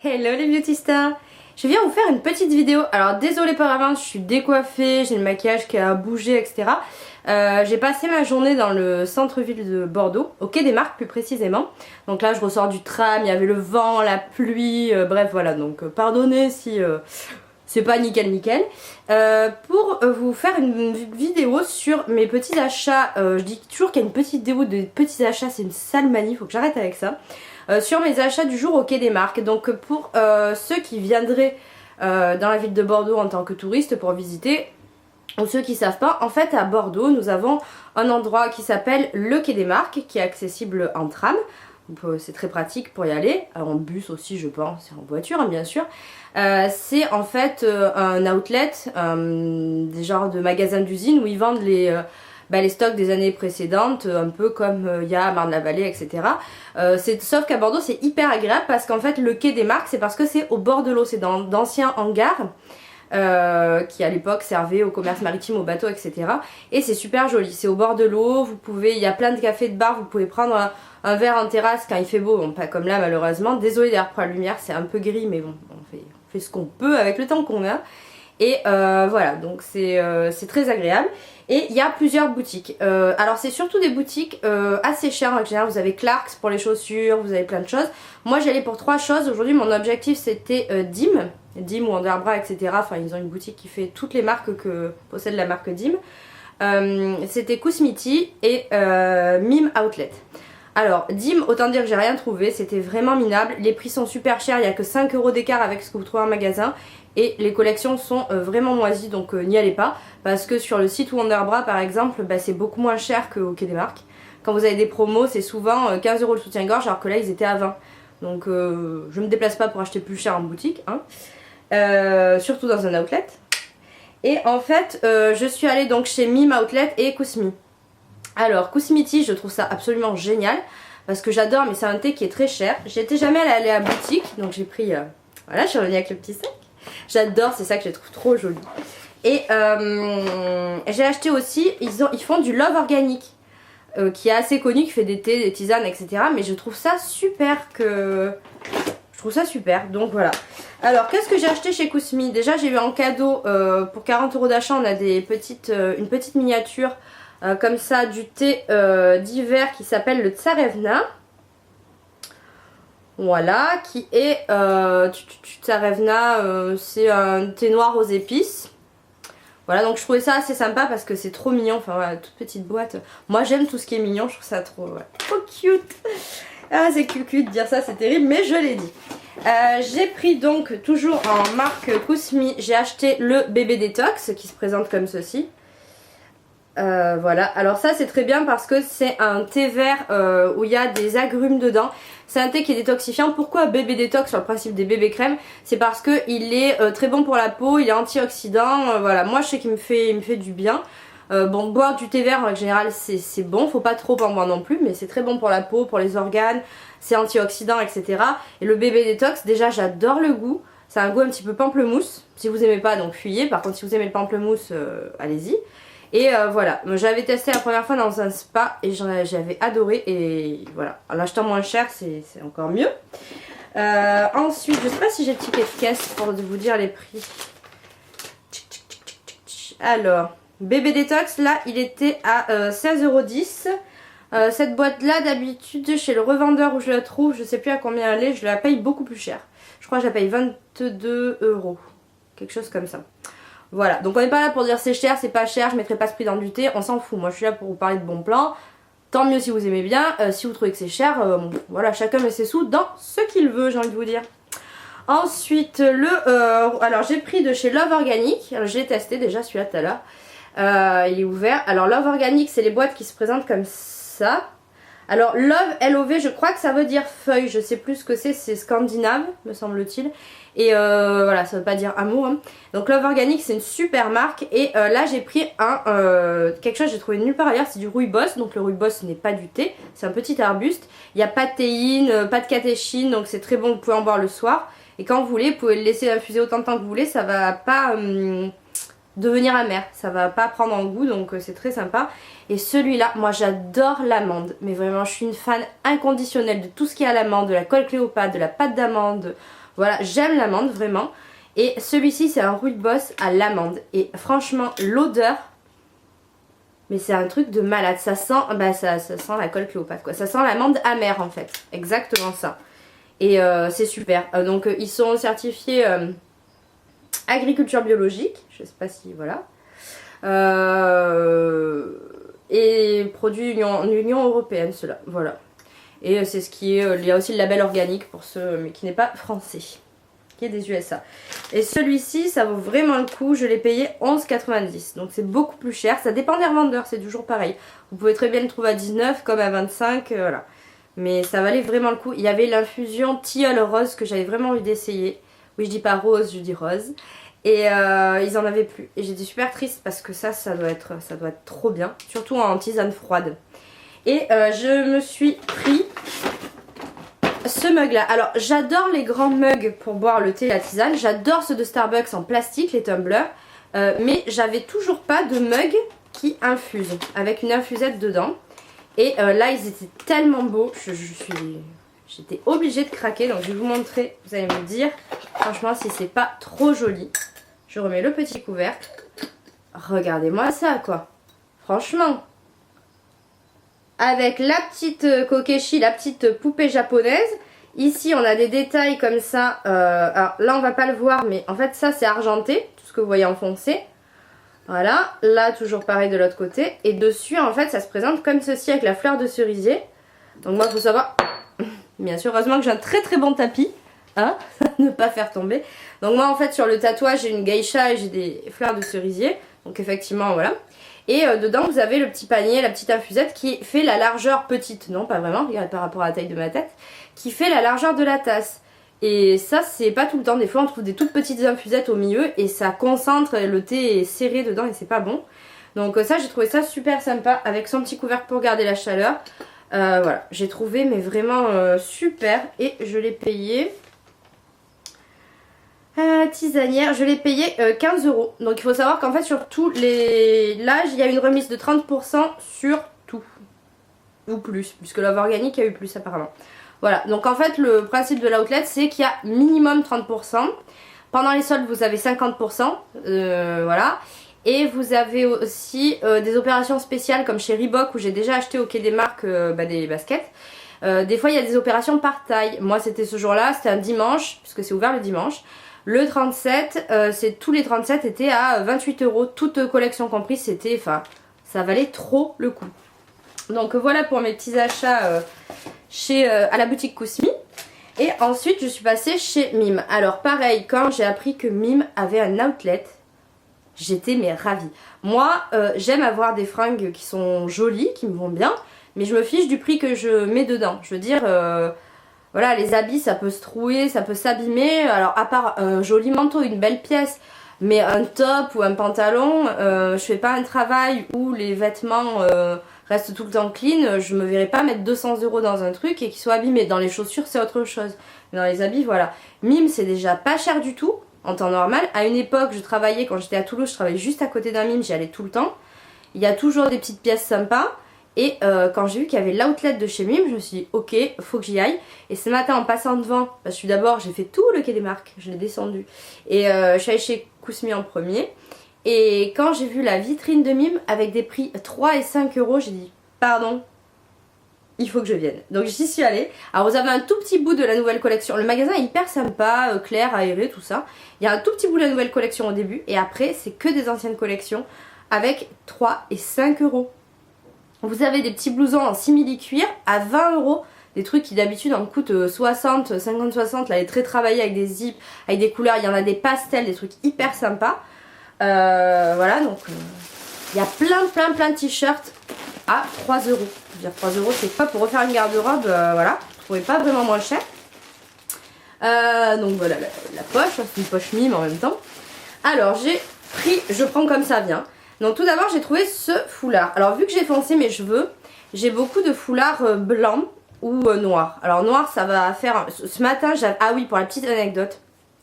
Hello les beauty stars. Je viens vous faire une petite vidéo. Alors désolée par avance, je suis décoiffée, j'ai le maquillage qui a bougé, etc. J'ai passé ma journée dans le centre-ville de Bordeaux, au Quai des Marques plus précisément. Donc là je ressors du tram, il y avait le vent, la pluie, bref voilà. Donc pardonnez si c'est pas nickel nickel. Pour vous faire une vidéo sur mes petits achats. Je dis toujours qu'il y a une petite vidéo de petits achats, c'est une sale manie, faut que j'arrête avec ça. Sur mes achats du jour au Quai des Marques. Donc pour ceux qui viendraient dans la ville de Bordeaux en tant que touristes pour visiter, ou ceux qui ne savent pas, en fait à Bordeaux nous avons un endroit qui s'appelle le Quai des Marques, qui est accessible en tram. C'est très pratique pour y aller, en bus aussi je pense, en voiture hein, bien sûr. C'est en fait un outlet, des genres de magasins d'usine où ils vendent les stocks des années précédentes, un peu comme il y a à Marne-la-Vallée, etc. Sauf qu'à Bordeaux c'est hyper agréable parce qu'en fait le Quai des Marques c'est parce que c'est au bord de l'eau, c'est dans d'anciens hangars. Qui à l'époque servait au commerce maritime, aux bateaux, etc. Et c'est super joli, c'est au bord de l'eau, vous pouvez, il y a plein de cafés, de bars, vous pouvez prendre un verre en terrasse quand il fait beau, bon pas comme là malheureusement, désolé d'ailleurs pour la lumière, c'est un peu gris mais bon, on fait ce qu'on peut avec le temps qu'on a. Et voilà, donc c'est très agréable. Et il y a plusieurs boutiques. Alors c'est surtout des boutiques assez chères en général. Vous avez Clarks pour les chaussures, vous avez plein de choses. Moi j'allais pour 3 choses. Aujourd'hui mon objectif c'était Dim ou Underbra, etc. Enfin ils ont une boutique qui fait toutes les marques que possède la marque Dim. C'était Kousmiti et Mime Outlet. Alors Dim, autant dire que j'ai rien trouvé, c'était vraiment minable. Les prix sont super chers, il n'y a que 5 € d'écart avec ce que vous trouvez en magasin. Et les collections sont vraiment moisies, donc n'y allez pas. Parce que sur le site Wonderbra par exemple, c'est beaucoup moins cher qu'au Quai des Marques. Quand vous avez des promos, c'est souvent 15 € le soutien-gorge, alors que là ils étaient à 20. Donc je me déplace pas pour acheter plus cher en boutique, hein. Surtout dans un outlet. Et en fait, je suis allée donc chez Mime Outlet et Kousmi. Alors Kousmiti, je trouve ça absolument génial. Parce que j'adore, mais c'est un thé qui est très cher. J'étais jamais allée à la boutique, donc j'ai pris... voilà, je suis revenue avec le petit sac. J'adore, c'est ça que je trouve trop joli. Et j'ai acheté aussi, ils font du Love Organique, qui est assez connu, qui fait des thés, des tisanes, etc. Mais je trouve ça super donc voilà. Alors qu'est-ce que j'ai acheté chez Kousmi? Déjà j'ai eu en cadeau, pour 40 € d'achat, on a une petite miniature comme ça du thé d'hiver qui s'appelle le Tsarevna. Voilà, qui est Tsarevna, c'est un thé noir aux épices. Voilà, donc je trouvais ça assez sympa parce que c'est trop mignon. Enfin voilà, toute petite boîte. Moi j'aime tout ce qui est mignon, je trouve ça trop cute. Ah c'est cute de dire ça, c'est terrible, mais je l'ai dit. J'ai pris donc, toujours en marque Kousmi, j'ai acheté le bébé détox qui se présente comme ceci. Voilà, alors ça c'est très bien parce que c'est un thé vert où il y a des agrumes dedans. C'est un thé qui est détoxifiant. Pourquoi bébé détox sur le principe des bébés crèmes? C'est parce que il est très bon pour la peau, il est antioxydant, voilà, moi je sais qu'il me fait du bien. Bon, boire du thé vert en général c'est bon, faut pas trop en boire non plus, mais c'est très bon pour la peau, pour les organes, c'est antioxydant, etc. Et le bébé détox, déjà j'adore le goût, c'est un goût un petit peu pamplemousse. Si vous aimez pas, donc fuyez, par contre si vous aimez le pamplemousse, allez-y. Et voilà, j'avais testé la première fois dans un spa et j'avais adoré, et voilà, en l'achetant moins cher c'est encore mieux. Ensuite, je sais pas si j'ai le ticket de caisse pour vous dire les prix. Alors, bébé détox, là il était à 16,10 €. Cette boîte là d'habitude chez le revendeur où je la trouve, je sais plus à combien elle est, je la paye beaucoup plus cher. Je crois que je la paye 22 €, quelque chose comme ça. Voilà, donc on n'est pas là pour dire c'est cher, c'est pas cher, je mettrai pas ce prix dans du thé, on s'en fout. Moi je suis là pour vous parler de bons plans. Tant mieux si vous aimez bien, si vous trouvez que c'est cher, voilà, chacun met ses sous dans ce qu'il veut, j'ai envie de vous dire. Ensuite, alors j'ai pris de chez Love Organic, j'ai testé déjà celui-là tout à l'heure, il est ouvert. Alors Love Organic, c'est les boîtes qui se présentent comme ça. Alors Love, L-O-V, je crois que ça veut dire feuille, je sais plus ce que c'est scandinave, me semble-t-il. Et voilà, ça veut pas dire amour, hein. Donc Love Organic c'est une super marque. Et là j'ai pris quelque chose que j'ai trouvé nulle part ailleurs, c'est du rooibos. Donc le rooibos ce n'est pas du thé, c'est un petit arbuste. Il n'y a pas de théine, pas de catéchine, donc c'est très bon, vous pouvez en boire le soir. Et quand vous voulez, vous pouvez le laisser infuser autant de temps que vous voulez, ça va pas devenir amer, ça va pas prendre en goût, donc c'est très sympa. Et celui-là, moi j'adore l'amande, mais vraiment je suis une fan inconditionnelle de tout ce qui est à l'amande, de la colle Cléopâtre, de la pâte d'amande, voilà, j'aime l'amande vraiment. Et celui-ci c'est un rooibos à l'amande, et franchement l'odeur, mais c'est un truc de malade, ça sent, ça sent la colle Cléopâtre quoi, ça sent l'amande amère en fait, exactement ça. Et c'est super, donc ils sont certifiés agriculture biologique, je sais pas si voilà, et produits Union Européenne cela, voilà. Et c'est ce qui est, il y a aussi le label organique pour ceux, mais qui n'est pas français, qui est des USA. Et celui-ci ça vaut vraiment le coup, je l'ai payé 11,90, donc c'est beaucoup plus cher, ça dépend des revendeurs, c'est toujours pareil. Vous pouvez très bien le trouver à 19 comme à 25, voilà. Mais ça valait vraiment le coup. Il y avait l'infusion tilleul rose que j'avais vraiment envie d'essayer. Oui, je dis pas rose, je dis rose. Et ils en avaient plus. Et j'étais super triste parce que ça doit être trop bien. Surtout en tisane froide. Et je me suis pris ce mug là. Alors j'adore les grands mugs pour boire le thé et la tisane. J'adore ceux de Starbucks en plastique, les tumblers. Mais j'avais toujours pas de mug qui infuse. Avec une infusette dedans. Et là ils étaient tellement beaux, j'étais obligée de craquer, donc je vais vous montrer, vous allez me dire franchement si c'est pas trop joli. Je remets le petit couvercle, regardez-moi ça quoi, franchement. Avec la petite kokeshi, la petite poupée japonaise, ici on a des détails comme ça, alors là on va pas le voir mais en fait ça c'est argenté, tout ce que vous voyez en foncé. Voilà, là toujours pareil de l'autre côté. Et dessus en fait ça se présente comme ceci avec la fleur de cerisier. Donc moi il faut savoir, bien sûr heureusement que j'ai un très très bon tapis, hein, ne pas faire tomber. Donc moi en fait sur le tatouage j'ai une geisha et j'ai des fleurs de cerisier. Donc effectivement voilà. Et dedans vous avez le petit panier, la petite infusette qui fait la largeur petite, non pas vraiment, regardez par rapport à la taille de ma tête, qui fait la largeur de la tasse. Et ça c'est pas tout le temps, des fois on trouve des toutes petites infusettes au milieu et ça concentre, le thé est serré dedans et c'est pas bon. Donc ça j'ai trouvé ça super sympa avec son petit couvercle pour garder la chaleur. Voilà, j'ai trouvé mais vraiment super et je l'ai payé, tisanière, je l'ai payé 15 €. Donc il faut savoir qu'en fait sur tous les... Là il y a une remise de 30% sur tout, ou plus, puisque Love Organic a eu plus apparemment. Voilà, donc en fait le principe de l'outlet c'est qu'il y a minimum 30%. Pendant les soldes vous avez 50%, voilà. Et vous avez aussi des opérations spéciales comme chez Reebok où j'ai déjà acheté au Quai des Marques des baskets. Des fois il y a des opérations par taille. Moi c'était ce jour là, c'était un dimanche, puisque c'est ouvert le dimanche. Le 37, tous les 37 étaient à 28 €, toute collection comprise, c'était, enfin ça valait trop le coup. Donc voilà pour mes petits achats à la boutique Kousmi. Et ensuite je suis passée chez Mime. Alors pareil, quand j'ai appris que Mime avait un outlet, j'étais mais ravie. Moi j'aime avoir des fringues qui sont jolies, qui me vont bien, mais je me fiche du prix que je mets dedans. Je veux dire, voilà, les habits ça peut se trouer, ça peut s'abîmer. Alors à part un joli manteau, une belle pièce, mais un top ou un pantalon, je fais pas un travail où les vêtements restent tout le temps clean, je me verrais pas mettre 200 € dans un truc et qu'il soit abîmé. Dans les chaussures c'est autre chose, mais dans les habits voilà. Mime c'est déjà pas cher du tout en temps normal. À une époque je travaillais, quand j'étais à Toulouse, je travaillais juste à côté d'un Mime, j'y allais tout le temps. Il y a toujours des petites pièces sympas. Et quand j'ai vu qu'il y avait l'outlet de chez Mime, je me suis dit ok, faut que j'y aille. Et ce matin en passant devant, j'ai fait tout le Quai des Marques, je l'ai descendu. Et je suis allée chez Kousmi en premier. Et quand j'ai vu la vitrine de Mime avec des prix 3 et 5 €, j'ai dit pardon, il faut que je vienne. Donc j'y suis allée. Alors vous avez un tout petit bout de la nouvelle collection. Le magasin est hyper sympa, clair, aéré, tout ça. Il y a un tout petit bout de la nouvelle collection au début. Et après c'est que des anciennes collections avec 3 et 5 €. Vous avez des petits blousons en simili-cuir à 20 €. Des trucs qui d'habitude en coûtent 60, 50, 60. Là, elle est très travaillée avec des zips, avec des couleurs. Il y en a des pastels, des trucs hyper sympas. Voilà, donc il y a plein de t-shirts à 3 €. Je veux dire 3 € c'est pas pour refaire une garde-robe, voilà. Je trouvais pas vraiment moins cher. Donc voilà la poche, c'est une poche Mime en même temps. Alors j'ai pris, je prends comme ça vient. Donc tout d'abord j'ai trouvé ce foulard. Alors vu que j'ai foncé mes cheveux, j'ai beaucoup de foulards blancs ou noirs. Alors noir ça va faire... Ce matin, ah oui, pour la petite anecdote,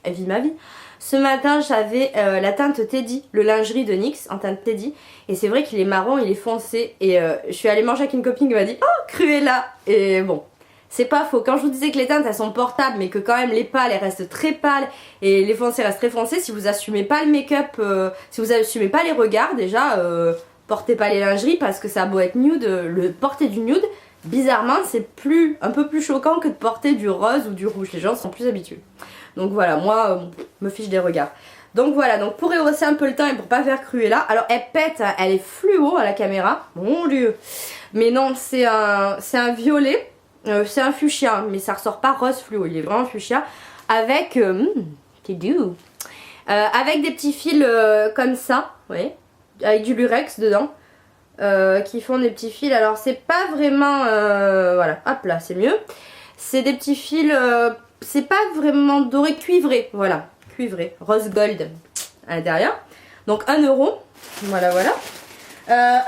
elle vit ma vie. Ce matin j'avais la teinte Teddy, le lingerie de NYX en teinte Teddy. Et c'est vrai qu'il est marron, il est foncé. Et je suis allée manger avec une copine qui m'a dit oh Cruella. Et bon, c'est pas faux. Quand je vous disais que les teintes elles sont portables mais que quand même les pâles elles restent très pâles et les foncés restent très foncés, si vous assumez pas le make-up, si vous assumez pas les regards déjà, portez pas les lingeries parce que ça a beau être nude, le porter du nude, bizarrement c'est un peu plus choquant que de porter du rose ou du rouge, les gens sont plus habitués. Donc voilà, moi me fiche des regards. Donc voilà, donc pour rehausser un peu le temps et pour pas faire Cruella, alors elle pète, elle est fluo à la caméra, mon dieu. Mais non, c'est un violet. C'est un fuchsia, mais ça ressort pas rose fluo, il est vraiment fuchsia. Avec, c'est doux. Avec des petits fils comme ça, vous voyez, avec du lurex dedans, qui font des petits fils. Alors c'est pas vraiment, voilà, hop là, c'est mieux. C'est des petits fils, c'est pas vraiment doré, cuivré, voilà, cuivré, rose gold à l'intérieur. Donc 1 €, voilà, voilà.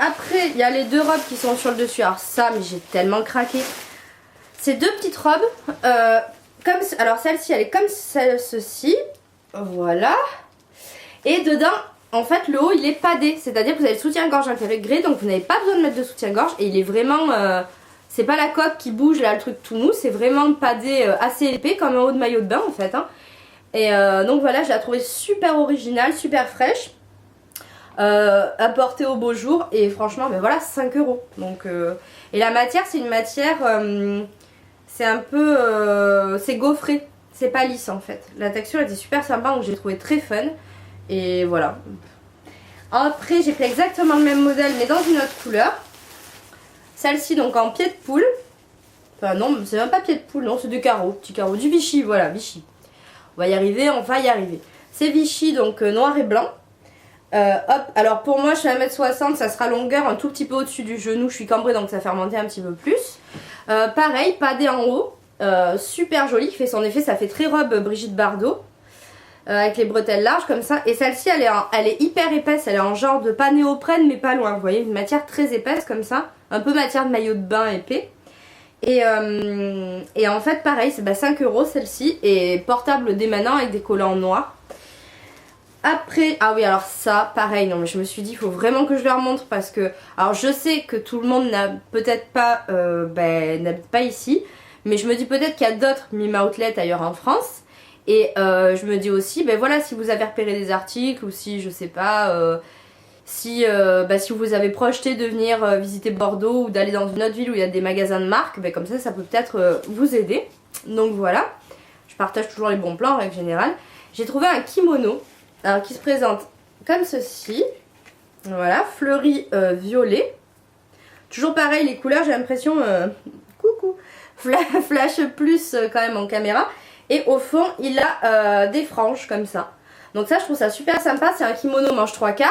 Après, il y a les 2 robes qui sont sur le dessus. Alors ça, mais j'ai tellement craqué. Ces 2 petites robes, alors celle-ci elle est comme ceci, voilà. Et dedans, en fait le haut il est padé, c'est-à-dire que vous avez le soutien-gorge intégré, donc vous n'avez pas besoin de mettre de soutien-gorge. Et il est vraiment, c'est pas la coque qui bouge là, le truc tout mou, c'est vraiment padé assez épais comme un haut de maillot de bain en fait. Hein. Et donc voilà, je l'ai trouvé super originale, super fraîche. À porter au beau jour et franchement ben voilà 5 €. Donc et la matière c'est une matière c'est un peu c'est gaufré, c'est pas lisse en fait. La texture était super sympa donc j'ai trouvé très fun. Et voilà. Après j'ai pris exactement le même modèle mais dans une autre couleur. Celle-ci donc en pied de poule. Enfin non c'est même pas pied de poule, non c'est du carreau, petit carreau, du Vichy, voilà Vichy. On va y arriver, on va y arriver. C'est Vichy donc noir et blanc. Hop, alors pour moi je suis à 1m60, ça sera longueur un tout petit peu au-dessus du genou, je suis cambrée donc ça fait remonter un petit peu plus. Pareil, padé en haut, super joli, qui fait son effet, ça fait très robe Brigitte Bardot, avec les bretelles larges comme ça. Et celle-ci elle est hyper épaisse, elle est en genre de pas néoprène mais pas loin, vous voyez, une matière très épaisse comme ça, un peu matière de maillot de bain épais. Et en fait pareil, c'est 5 € celle-ci, et portable dès maintenant avec des collants noirs. Après, ah oui alors ça pareil, non mais je me suis dit il faut vraiment que je leur montre parce que, alors je sais que tout le monde n'a peut-être pas, n'habite pas ici, mais je me dis peut-être qu'il y a d'autres Mima Outlet ailleurs en France. Et je me dis aussi, ben voilà, si vous avez repéré des articles ou si je sais pas, si vous avez projeté de venir visiter Bordeaux ou d'aller dans une autre ville où il y a des magasins de marque, ben comme ça peut peut-être vous aider. Donc voilà, je partage toujours les bons plans en règle générale. J'ai trouvé un kimono. Alors, qui se présente comme ceci, voilà, fleuri violet. Toujours pareil, les couleurs, j'ai l'impression, coucou, flash plus quand même en caméra. Et au fond, il a des franges comme ça. Donc ça, je trouve ça super sympa. C'est un kimono manche 3/4.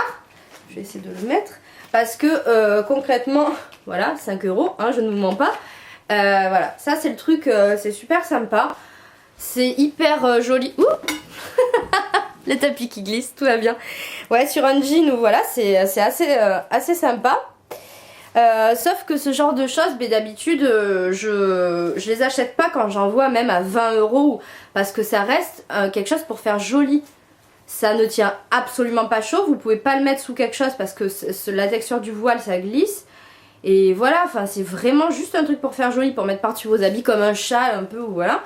Je vais essayer de le mettre. Parce que concrètement, voilà, 5 €, hein, je ne vous mens pas. Voilà, ça c'est le truc, c'est super sympa. C'est hyper joli. Ouh le tapis qui glisse, tout va bien. Ouais, sur un jean, voilà, c'est assez sympa. Sauf que ce genre de choses, d'habitude, je les achète pas quand j'en vois même à 20 € parce que ça reste quelque chose pour faire joli. Ça ne tient absolument pas chaud, vous pouvez pas le mettre sous quelque chose parce que la texture du voile ça glisse. Et voilà, enfin c'est vraiment juste un truc pour faire joli, pour mettre par-dessus vos habits comme un châle un peu, ou voilà.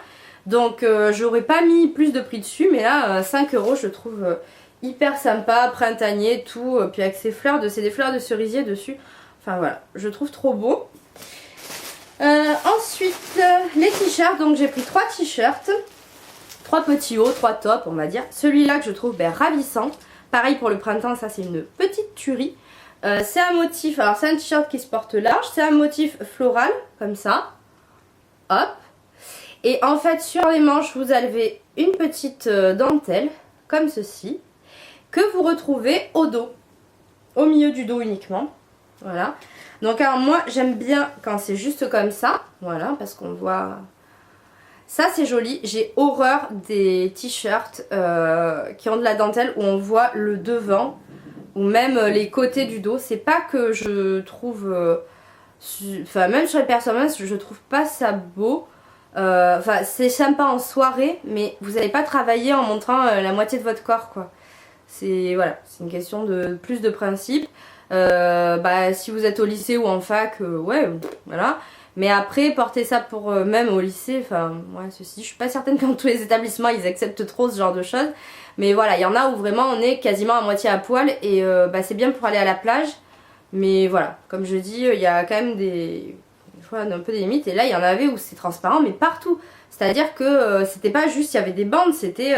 Donc j'aurais pas mis plus de prix dessus, mais là 5 € je trouve hyper sympa, printanier, tout, puis avec ces fleurs, c'est des fleurs de cerisier dessus. Enfin voilà, je trouve trop beau. Ensuite les t-shirts, donc j'ai pris 3 t-shirts, 3 petits hauts, 3 tops on va dire. Celui-là que je trouve ravissant, pareil pour le printemps, ça c'est une petite tuerie. C'est un motif, alors c'est un t-shirt qui se porte large, c'est un motif floral comme ça, hop. Et en fait sur les manches vous avez une petite dentelle comme ceci que vous retrouvez au dos, au milieu du dos uniquement. Voilà. Donc alors moi j'aime bien quand c'est juste comme ça, voilà, parce qu'on voit, ça c'est joli. J'ai horreur des t-shirts qui ont de la dentelle où on voit le devant ou même les côtés du dos. C'est pas que je trouve, enfin même sur les personnes je trouve pas ça beau. Enfin c'est sympa en soirée, mais vous n'allez pas travailler en montrant la moitié de votre corps quoi. C'est voilà, c'est une question de plus de principe. Bah, si vous êtes au lycée ou en fac, ouais, voilà. Mais après, porter ça pour même au lycée, enfin, ouais, ceci, je suis pas certaine que dans tous les établissements ils acceptent trop ce genre de choses. Mais voilà, il y en a où vraiment on est quasiment à moitié à poil et bah, c'est bien pour aller à la plage. Mais voilà, comme je dis, il y a quand même des fois un peu des limites. Et là, il y en avait où c'est transparent, mais partout. C'est-à-dire que c'était pas juste, il y avait des bandes, c'était...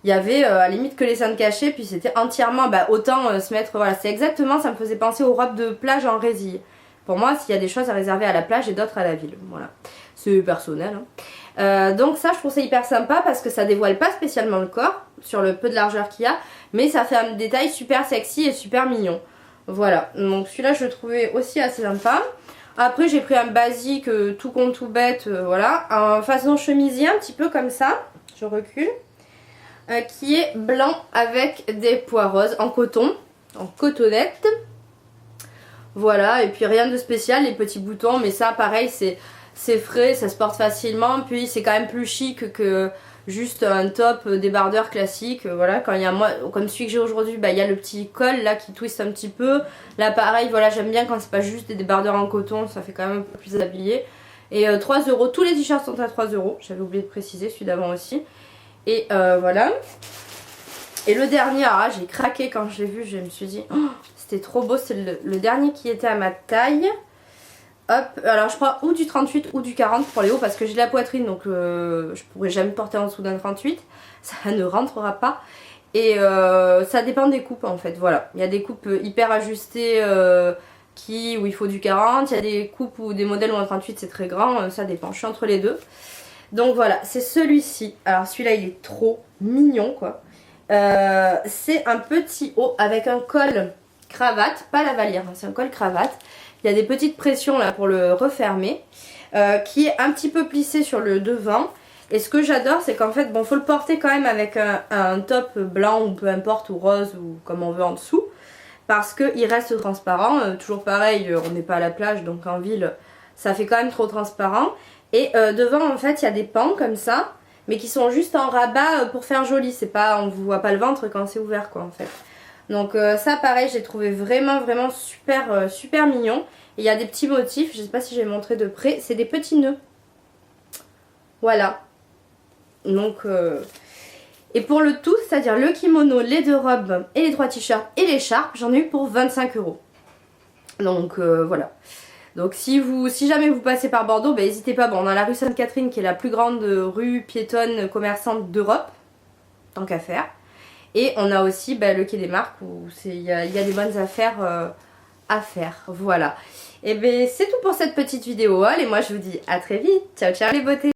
il y avait à la limite que les seins cachés, puis c'était entièrement, bah, autant se mettre, voilà, c'est exactement, ça me faisait penser aux robes de plage en résille. Pour moi, s'il y a des choses à réserver à la plage et d'autres à la ville, voilà. C'est personnel, hein. Donc ça, je trouve ça hyper sympa parce que ça dévoile pas spécialement le corps, sur le peu de largeur qu'il y a, mais ça fait un détail super sexy et super mignon. Voilà, donc celui-là, je le trouvais aussi assez sympa. Après, j'ai pris un basique, tout con, tout bête, voilà, en façon chemisier, un petit peu comme ça, je recule. Qui est blanc avec des pois roses en coton, en cotonnette. Voilà, et puis rien de spécial, les petits boutons, mais ça pareil c'est frais, ça se porte facilement, puis c'est quand même plus chic que juste un top débardeur classique. Voilà, quand il y a moi, comme celui que j'ai aujourd'hui, bah, il y a le petit col là qui twiste un petit peu. Là pareil, voilà, j'aime bien quand c'est pas juste des débardeurs en coton, ça fait quand même un peu plus habillé. Et 3 €, tous les t-shirts sont à 3 €, j'avais oublié de préciser, celui d'avant aussi. Et voilà. Et le dernier, alors là j'ai craqué quand je l'ai vu, je me suis dit oh, c'était trop beau, c'est le dernier qui était à ma taille. Hop, alors je crois ou du 38 ou du 40 pour les hauts parce que j'ai la poitrine donc je pourrais jamais porter en dessous d'un 38, ça ne rentrera pas. Et ça dépend des coupes en fait, voilà. Il y a des coupes hyper ajustées où il faut du 40, il y a des coupes ou des modèles où un 38 c'est très grand, ça dépend, je suis entre les deux. Donc voilà, c'est celui-ci. Alors celui-là il est trop mignon quoi. C'est un petit haut avec un col cravate, pas lavalière, hein, c'est un col cravate. Il y a des petites pressions là pour le refermer, qui est un petit peu plissé sur le devant. Et ce que j'adore c'est qu'en fait, bon faut le porter quand même avec un top blanc ou peu importe, ou rose ou comme on veut en dessous. Parce qu'il reste transparent, toujours pareil, on n'est pas à la plage donc en ville ça fait quand même trop transparent. Et devant en fait il y a des pans comme ça, mais qui sont juste en rabat pour faire joli. C'est pas, on ne voit pas le ventre quand c'est ouvert quoi en fait. Donc ça pareil j'ai trouvé vraiment super, super mignon. Et il y a des petits motifs, je sais pas si je vais montrer de près, c'est des petits nœuds. Voilà. Donc et pour le tout, c'est-à-dire le kimono, les 2 robes et les 3 t-shirts et l'écharpe, j'en ai eu pour 25 €. Donc voilà. Donc si jamais vous passez par Bordeaux, bah, n'hésitez pas, bon, on a la rue Sainte-Catherine qui est la plus grande rue piétonne commerçante d'Europe, tant qu'à faire. Et on a aussi bah, le quai des Marques où il y a des bonnes affaires à faire, voilà. Et bien c'est tout pour cette petite vidéo haul et moi je vous dis à très vite, ciao ciao les beautés.